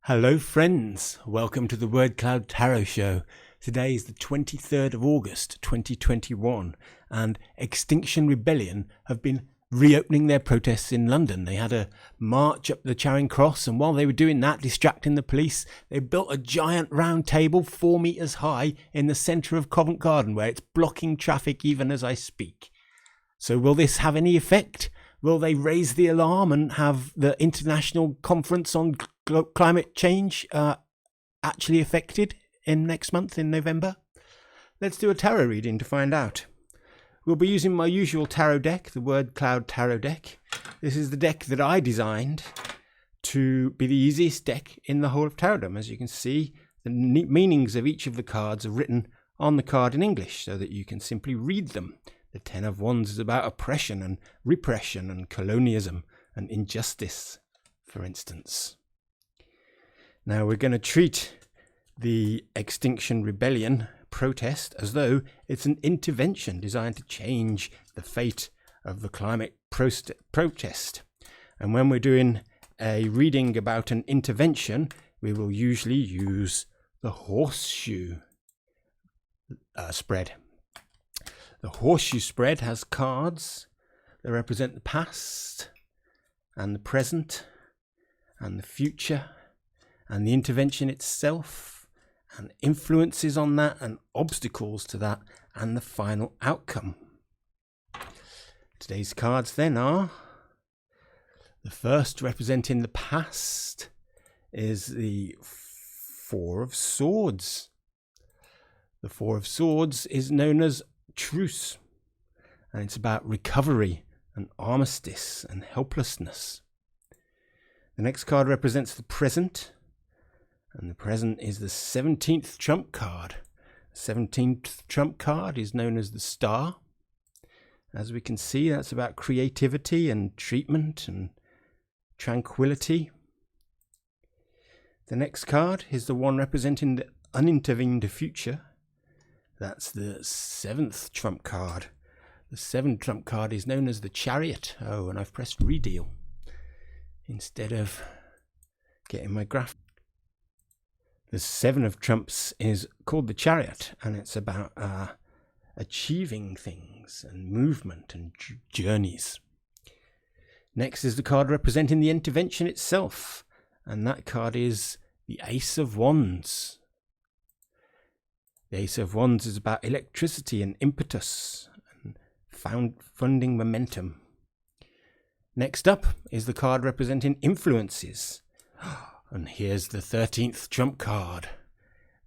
Hello friends, welcome to the Word Cloud Tarot Show. Today is the 23rd of August 2021 and Extinction Rebellion have been reopening their protests in London. They had a march up the Charring Cross, and while they were doing that, distracting the police, they built a giant round table 4 meters high in the centre of Covent Garden where it's blocking traffic even as I speak. So will this have any effect? Will they raise the alarm and have the international conference on climate change actually affected in next month in November? Let's do a tarot reading to find out. We'll be using my usual tarot deck, the Word Cloud Tarot deck. This is the deck that I designed to be the easiest deck in the whole of Tarotdom. As you can see, the meanings of each of the cards are written on the card in English so that you can simply read them. The Ten of Wands is about oppression and repression and colonialism and injustice, for instance. Now we're going to treat the Extinction Rebellion protest as though it's an intervention designed to change the fate of the climate protest. And when we're doing a reading about an intervention, we will usually use the Horseshoe Spread. The Horseshoe Spread has cards that represent the past and the present and the future and the intervention itself and influences on that and obstacles to that and the final outcome. Today's cards then are, the first representing the past is the Four of Swords. The Four of Swords is known as truce, and it's about recovery and armistice and helplessness. The next card represents the present, and the present is the 17th trump card. The 17th trump card is known as the Star. As we can see, that's about creativity and treatment and tranquility. The next card is the one representing the unintervened future. That's the 7th trump card. The 7th trump card is known as the Chariot. Oh, and I've pressed redeal instead of getting my graph. The 7 of trumps is called the Chariot, and it's about achieving things and movement and journeys. Next is the card representing the intervention itself, and that card is the Ace of Wands. The Ace of Wands is about electricity and impetus and funding momentum. Next up is the card representing influences. And here's the 13th trump card.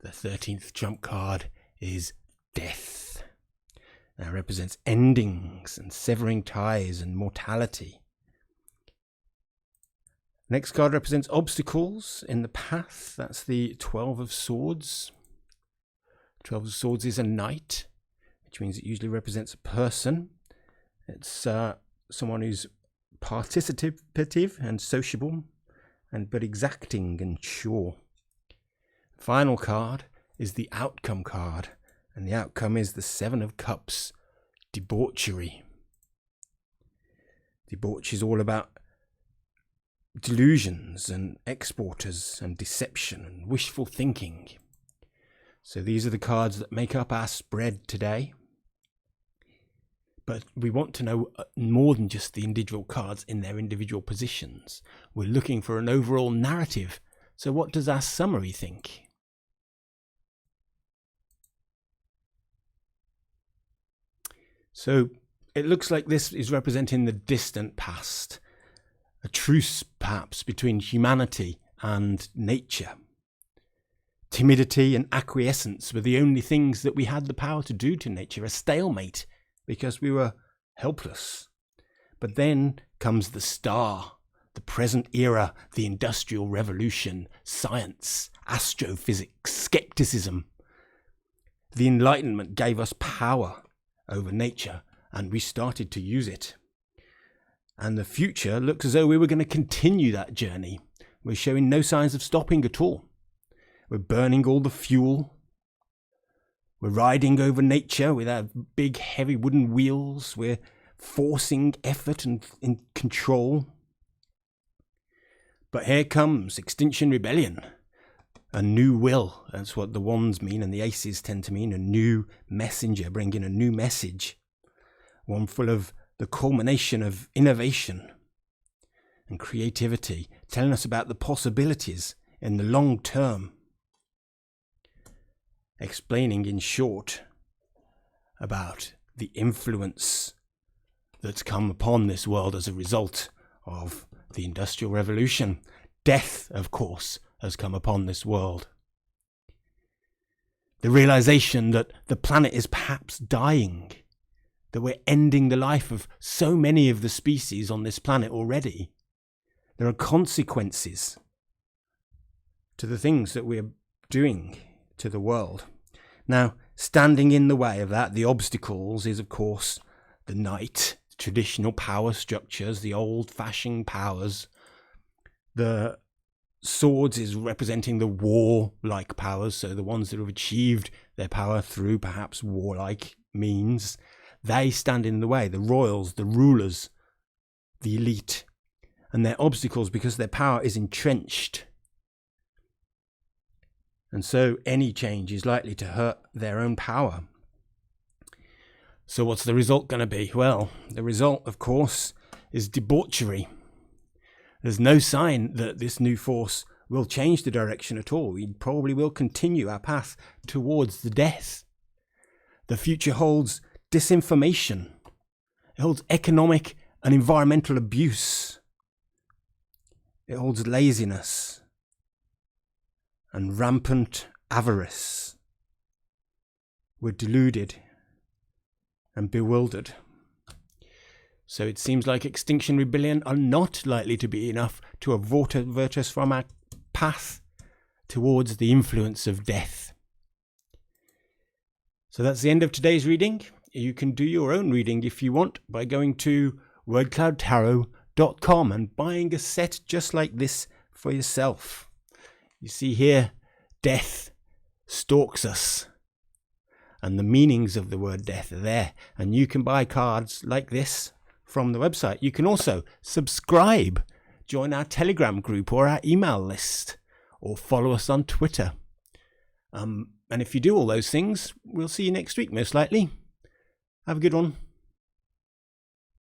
The 13th trump card is death. That represents endings and severing ties and mortality. Next card represents obstacles in the path. That's the 12 of Swords. 12 of Swords is a knight, which means it usually represents a person. It's someone who's participative and sociable, but exacting and sure. Final card is the outcome card, and the outcome is the 7 of Cups, debauchery. Debauch is all about delusions and exporters and deception and wishful thinking. So these are the cards that make up our spread today. But we want to know more than just the individual cards in their individual positions. We're looking for an overall narrative. So what does our summary think? So it looks like this is representing the distant past. A truce, perhaps, between humanity and nature. Timidity and acquiescence were the only things that we had the power to do to nature, a stalemate, because we were helpless. But then comes the Star, the present era, the Industrial Revolution, science, astrophysics, skepticism. The Enlightenment gave us power over nature, and we started to use it. And the future looks as though we were going to continue that journey. We're showing no signs of stopping at all. We're burning all the fuel. We're riding over nature with our big heavy wooden wheels. We're forcing effort and control. But here comes Extinction Rebellion. A new will. That's what the wands mean, and the aces tend to mean. A new messenger, bringing a new message. One full of the culmination of innovation and creativity, telling us about the possibilities in the long term. Explaining in short about the influence that's come upon this world as a result of the Industrial Revolution. Death, of course, has come upon this world. The realization that the planet is perhaps dying, that we're ending the life of so many of the species on this planet already. There are consequences to the things that we're doing to the world. Now, standing in the way of that, the obstacles, is of course the knight, traditional power structures, the old-fashioned powers. The swords is representing the war-like powers, so the ones that have achieved their power through perhaps warlike means. They stand in the way, the royals, the rulers, the elite, and they're obstacles because their power is entrenched. And so any change is likely to hurt their own power. So what's the result going to be? Well, the result, of course, is debauchery. There's no sign that this new force will change the direction at all. We probably will continue our path towards the death. The future holds disinformation. It holds economic and environmental abuse. It holds laziness and rampant avarice. We're deluded and bewildered. So it seems like Extinction Rebellion are not likely to be enough to avert us from our path towards the influence of death. So that's the end of today's reading. You can do your own reading if you want by going to wordcloudtarot.com and buying a set just like this for yourself. You see here, death stalks us. And the meanings of the word death are there. And you can buy cards like this from the website. You can also subscribe, join our Telegram group or our email list, or follow us on Twitter. And if you do all those things, we'll see you next week, most likely. Have a good one.